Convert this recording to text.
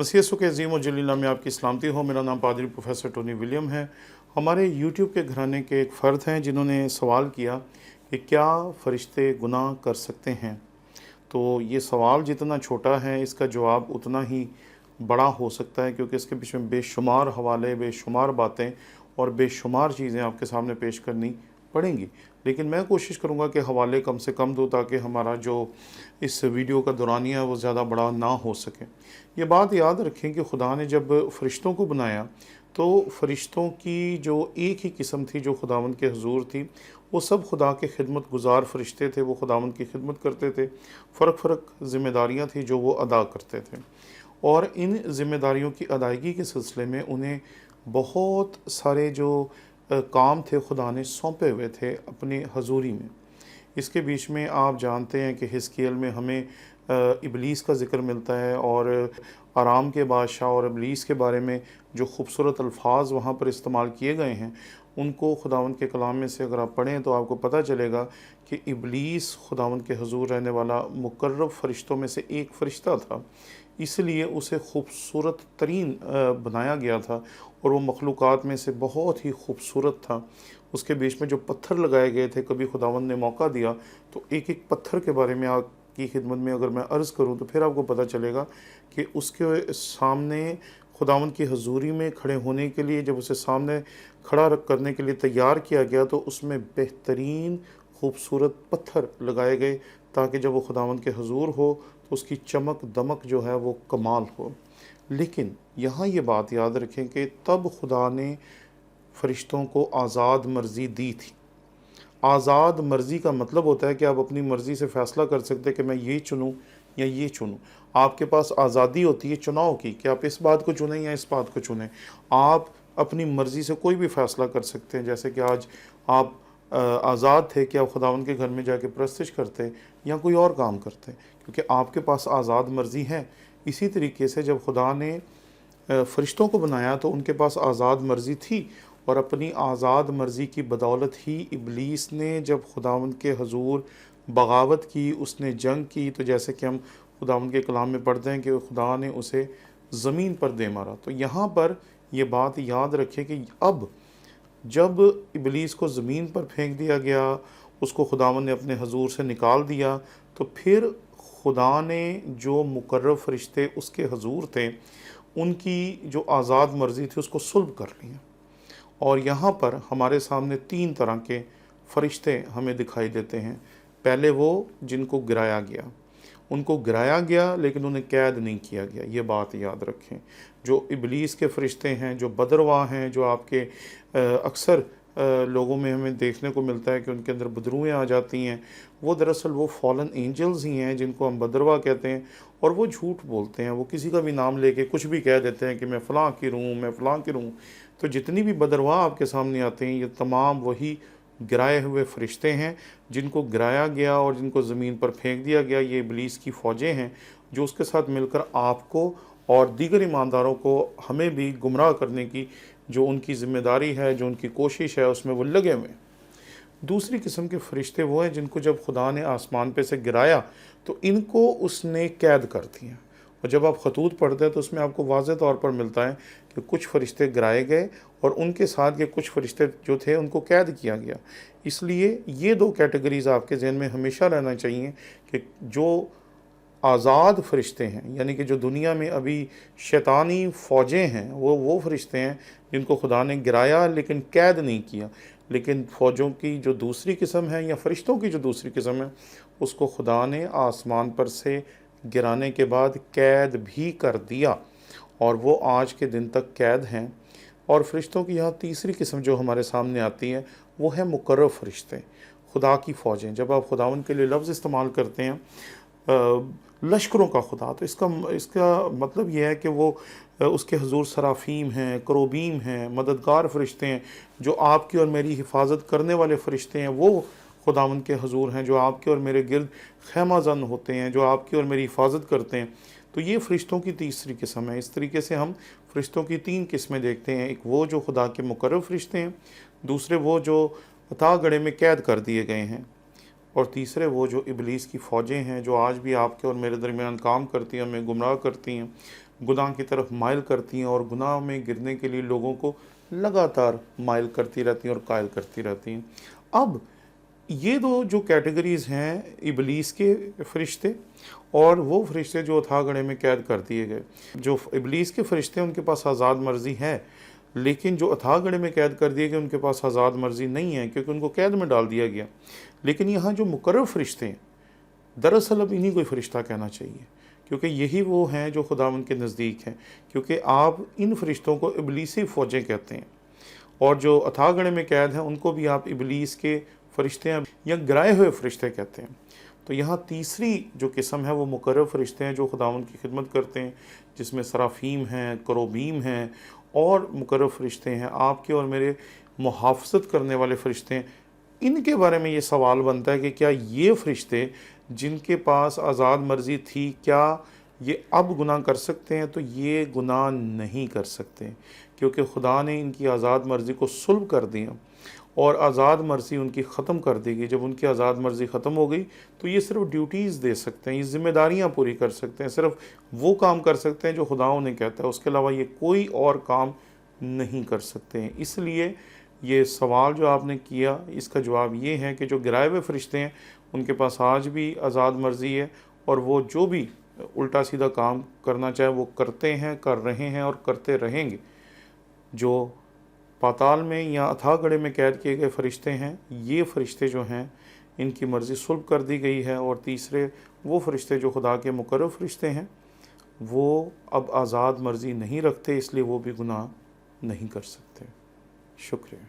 मसीह यीशु के अज़ीम और जलील नाम में आपकी सलामती हो। मेरा नाम पादरी प्रोफेसर टोनी विलियम है। हमारे यूट्यूब के घराने के एक फ़र्द हैं जिन्होंने सवाल किया कि क्या फ़रिश्ते गुनाह कर सकते हैं। तो ये सवाल जितना छोटा है इसका जवाब उतना ही बड़ा हो सकता है, क्योंकि इसके पीछे बेशुमार हवाले, बेशुमार बातें और बेशुमार चीज़ें आपके सामने पेश करनी पड़ेंगी। लेकिन मैं कोशिश करूँगा कि हवाले कम से कम दूँ ताकि हमारा जो इस वीडियो का दौरानिया है वो ज़्यादा बड़ा ना हो सके। ये बात याद रखें कि खुदा ने जब फ़रिश्तों को बनाया तो फ़रिश्तों की जो एक ही किस्म थी जो खुदावंद के हुज़ूर थी, वो सब खुदा के खिदमत गुज़ार फ़रिश्ते थे। वो खुदावंद की खिदमत करते थे। फ़र्क ज़िम्मेदारियाँ थी जो वो अदा करते थे, और इन ज़िम्मेदारियों की अदायगी के सिलसिले में उन्हें बहुत सारे जो काम थे खुदा ने सौंपे हुए थे अपने हजूरी में। इसके बीच में आप जानते हैं कि हिजकिय्याल में हमें इबलीस का ज़िक्र मिलता है, और आराम के बादशाह और इबलीस के बारे में जो खूबसूरत अल्फाज वहाँ पर इस्तेमाल किए गए हैं, उनको खुदावंद के कलाम में से अगर आप पढ़ें तो आपको पता चलेगा कि इबलीस खुदावंद के हुज़ूर रहने वाला मुकर्रब फ़रिश्तों में से एक फ़रिश्ता था, इसलिए उसे खूबसूरत तरीन बनाया गया था, और वो मखलूक़ात में से बहुत ही खूबसूरत था। उसके बीच में जो पत्थर लगाए गए थे, कभी खुदावंद ने मौका दिया तो एक एक पत्थर के बारे में आपकी खिदमत में अगर मैं अर्ज़ करूं तो फिर आपको पता चलेगा कि उसके सामने खुदावंद की हजूरी में खड़े होने के लिए, जब उसे सामने खड़ा करने के लिए तैयार किया गया तो उसमें बेहतरीन खूबसूरत पत्थर लगाए गए, ताकि जब वो खुदावंद के हजूर हो तो उसकी चमक दमक जो है वो कमाल हो। लेकिन यहाँ ये बात याद रखें कि तब खुदा ने फ़रिश्तों को आज़ाद मर्ज़ी दी थी। आज़ाद मर्ज़ी का मतलब होता है कि आप अपनी मर्ज़ी से फ़ैसला कर सकते हैं कि मैं ये चुनूँ या ये चुनूँ। आपके पास आज़ादी होती है चुनाव की कि आप इस बात को चुनें या इस बात को चुनें। आप अपनी मर्ज़ी से कोई भी फ़ैसला कर सकते हैं। जैसे कि आज आप आज़ाद थे कि आप खुदावंद के घर में जाके परस्तिश करते या कोई और काम करते, क्योंकि आपके पास आज़ाद मर्ज़ी है। इसी तरीके से जब खुदा ने फ़रिश्तों को बनाया तो उनके पास आज़ाद मर्ज़ी थी, और अपनी आज़ाद मर्ज़ी की बदौलत ही इबलीस ने जब खुदावंद के हजूर बगावत की, उसने जंग की, तो जैसे कि हम खुदावंद के कलाम में पढ़ते हैं कि खुदा ने उसे ज़मीन पर दे मारा। तो यहाँ पर यह बात याद रखें कि अब जब इबलीस को ज़मीन पर फेंक दिया गया, उसको खुदावंद ने अपने हजूर से निकाल दिया, तो फिर खुदा ने जो मुकर्रब फ़रिश्ते उसके हजूर थे उनकी जो आज़ाद मर्ज़ी थी उसको सुल्ब कर लिया। और यहाँ पर हमारे सामने तीन तरह के फ़रिश्ते हमें दिखाई देते हैं। पहले वो जिनको गिराया गया, उनको गिराया गया लेकिन उन्हें कैद नहीं किया गया। ये बात याद रखें। जो इबलीस के फ़रिश्ते हैं, जो बदरवा हैं, जो आपके अक्सर लोगों में हमें देखने को मिलता है कि उनके अंदर बदरूएँ आ जाती हैं, वो दरअसल वो फॉलन एंजल्स ही हैं जिनको हम बदरवा कहते हैं। और वो झूठ बोलते हैं, वो किसी का भी नाम लेके कुछ भी कह देते हैं कि मैं फ़लाँ की रूँ, मैं फ़लाँ की रूँ। तो जितनी भी बदरवा आपके सामने आते हैं, ये तमाम वही गिराए हुए फ़रिश्ते हैं जिनको गिराया गया और जिनको ज़मीन पर फेंक दिया गया। ये इबलीस की फ़ौजें हैं जो उसके साथ मिलकर आपको और दीगर ईमानदारों को, हमें भी गुमराह करने की जो उनकी ज़िम्मेदारी है, जो उनकी कोशिश है, उसमें वो लगे हुए हैं। दूसरी किस्म के फ़रिश्ते वो हैं जिनको जब खुदा ने आसमान पे से गिराया तो इनको उसने कैद कर दिया। और जब आप खतूत पढ़ते हैं तो उसमें आपको वाज़ेह तौर पर मिलता है कि कुछ फ़रिश्ते गिराए गए और उनके साथ के कुछ फ़रिश्ते जो थे उनको कैद किया गया। इसलिए ये दो कैटेगरीज़ आपके ज़हन में हमेशा रहना चाहिए कि जो आज़ाद फ़रिश्ते हैं, यानी कि जो दुनिया में अभी शैतानी फ़ौजें हैं, वो फ़रिश्ते हैं जिनको खुदा ने गिराया लेकिन कैद नहीं किया। लेकिन फ़ौजों की जो दूसरी किस्म है, या फ़रिश्तों की जो दूसरी किस्म है, उसको खुदा ने आसमान पर से गिराने के बाद कैद भी कर दिया, और वो आज के दिन तक कैद हैं। और फ़रिश्तों की यहाँ तीसरी किस्म जो हमारे सामने आती है वो है मुकर्रब फ़रिश्ते, खुदा की फ़ौजें। जब आप खुदावंद के लिए लफ्ज़ इस्तेमाल करते हैं लश्करों का खुदा, तो इसका मतलब यह है कि वो उसके हजूर सराफ़ीम हैं, करोबीम हैं, मददगार फ़रिश्ते हैं, जो आपकी और मेरी हिफाजत करने वाले फ़रिश्ते हैं। वो खुदावंद के हजूर हैं जो आपके और मेरे गिर्द ख़ैमाज़न होते हैं, जो आपकी और मेरी हिफाजत करते हैं। तो ये फ़रिश्तों की तीसरी किस्म है। इस तरीके से हम फ़रिश्तों की तीन किस्में देखते हैं। एक वो जो खुदा के मुकर्रब फ़रिश्ते हैं, दूसरे वो जो अथाह गढ़े में कैद कर दिए गए हैं, और तीसरे वो जो इबलीस की फ़ौजें हैं जो आज भी आपके और मेरे दरमियान काम करती हैं, हमें गुमराह करती हैं, गुनाह की तरफ माइल करती हैं और गुनाह में गिरने के लिए लोगों को लगातार माइल करती रहती हैं और कायल करती रहती हैं। अब ये दो जो कैटेगरीज़ हैं, इबलीस के फरिश्ते और वो फरिश्ते जो अथाह में कैद कर दिए गए। जो इबलीस के फरिश्ते उनके पास आज़ाद मर्ज़ी है, लेकिन जो अथाह में कैद कर दिए गए उनके पास आज़ाद मर्ज़ी नहीं है, क्योंकि उनको कैद में डाल दिया गया। लेकिन यहाँ जो मुकर्रब फरिश्ते हैं, दरअसल अब इन्हीं को फरिश्ता कहना चाहिए, क्योंकि यही वो हैं जो खुदावंद के नज़दीक हैं। क्योंकि आप इन फरिश्तों को इबलीसी फ़ौजें कहते हैं, और जो अथाह में कैद हैं उनको भी आप इबलीस के फरिश्ते या गिराए हुए फरिश्ते कहते हैं। तो यहाँ तीसरी जो किस्म है वो मुकर्रब फरिश्ते हैं जो खुदावंद की खिदमत करते हैं, जिसमें सराफीम हैं, करोबीम हैं और मुकर्रब फरिश्ते हैं, आपके और मेरे मुहाफ़ज़त करने वाले फरिश्ते हैं। इनके बारे में ये सवाल बनता है कि क्या ये फरिश्ते जिनके पास आज़ाद मर्ज़ी थी, क्या ये अब गुनाह कर सकते हैं? तो ये गुनाह नहीं कर सकते, क्योंकि खुदा ने इनकी आज़ाद मर्ज़ी को सुल्ब कर दिया और आज़ाद मर्ज़ी उनकी ख़त्म कर दी गई। जब उनकी आज़ाद मर्ज़ी ख़त्म हो गई तो ये सिर्फ़ ड्यूटीज़ दे सकते हैं, ये ज़िम्मेदारियाँ पूरी कर सकते हैं, सिर्फ़ वो काम कर सकते हैं जो खुदा उन्हें कहता है, उसके अलावा ये कोई और काम नहीं कर सकते हैं। इसलिए ये सवाल जो आपने किया, इसका जवाब ये है कि जो गिराए हुए फरिश्ते हैं उनके पास आज भी आज़ाद मर्ज़ी है, और वो जो भी उल्टा सीधा काम करना चाहे वो करते हैं, कर रहे हैं और करते रहेंगे। जो पाताल में या अथाह में कैद किए गए फरिश्ते हैं, ये फरिश्ते जो हैं इनकी मर्ज़ी सुल्ब कर दी गई है। और तीसरे वो फरिश्ते जो खुदा के मुकर्रब फरिश्ते हैं, वो अब आज़ाद मर्ज़ी नहीं रखते, इसलिए वो भी गुनाह नहीं कर सकते। शुक्रिया।